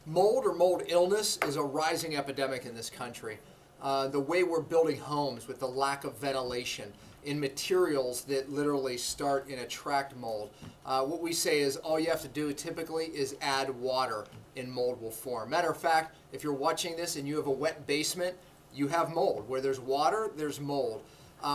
Mold or mold illness is a rising epidemic in this country. The way we're building homes with the lack of ventilation in materials that literally start and attract mold. What we say is all you have to do typically is add water and mold will form. Matter of fact, if you're watching this and you have a wet basement, you have mold. Where there's water, there's mold.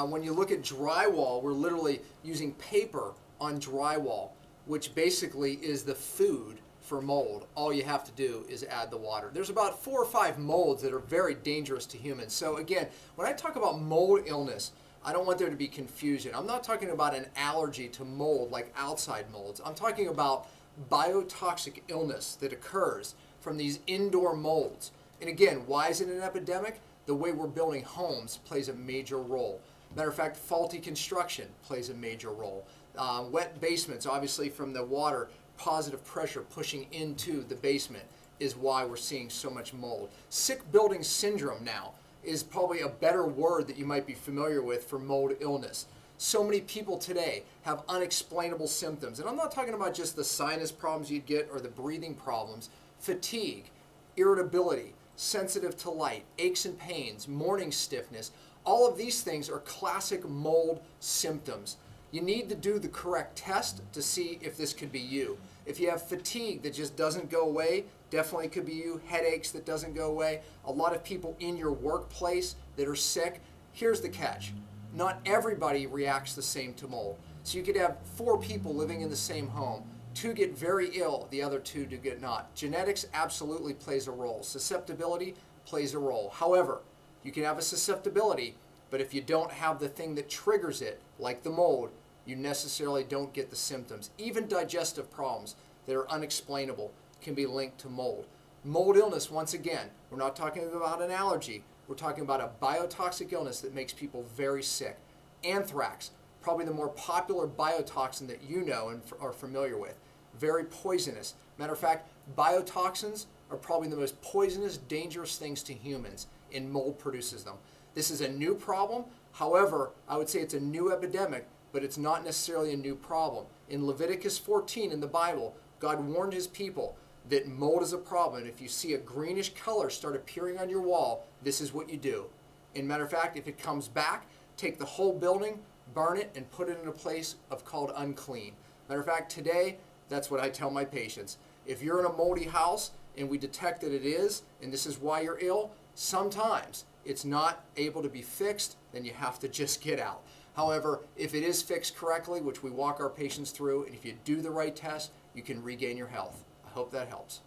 When you look at drywall, we're literally using paper on drywall, which basically is the food for mold. All you have to do is add the water. There's about 4 or 5 molds that are very dangerous to humans. So again, when I talk about mold illness, I don't want there to be confusion. I'm not talking about an allergy to mold like outside molds. I'm talking about biotoxic illness that occurs from these indoor molds. And again, why is it an epidemic? The way we're building homes plays a major role. Matter of fact, faulty construction plays a major role. Wet basements, obviously from the water, positive pressure pushing into the basement is why we're seeing so much mold. Sick building syndrome now is probably a better word that you might be familiar with for mold illness. So many people today have unexplainable symptoms. And I'm not talking about just the sinus problems you'd get or the breathing problems. Fatigue, irritability, sensitive to light, aches and pains, morning stiffness. All of these things are classic mold symptoms. You need to do the correct test to see if this could be you. If you have fatigue that just doesn't go away, definitely could be you. Headaches that doesn't go away. A lot of people in your workplace that are sick. Here's the catch. Not everybody reacts the same to mold. So you could have 4 people living in the same home. 2 get very ill, the other 2 do get not. Genetics absolutely plays a role. Susceptibility plays a role. However, you can have a susceptibility, but if you don't have the thing that triggers it, like the mold, you necessarily don't get the symptoms. Even digestive problems that are unexplainable can be linked to mold. Mold illness, once again, we're not talking about an allergy. We're talking about a biotoxic illness that makes people very sick. Anthrax, probably the more popular biotoxin that you know and are familiar with. Very poisonous. Matter of fact, biotoxins are probably the most poisonous, dangerous things to humans, and mold produces them. This is a new problem. However, I would say it's a new epidemic, but it's not necessarily a new problem. In Leviticus 14 in the Bible, God warned his people that mold is a problem. And if you see a greenish color start appearing on your wall, this is what you do. And matter of fact, if it comes back, take the whole building, burn it, and put it in a place called unclean. Matter of fact, today, that's what I tell my patients. If you're in a moldy house and we detect that it is, and this is why you're ill, sometimes it's not able to be fixed, then you have to just get out. However, if it is fixed correctly, which we walk our patients through, and if you do the right test, you can regain your health. I hope that helps.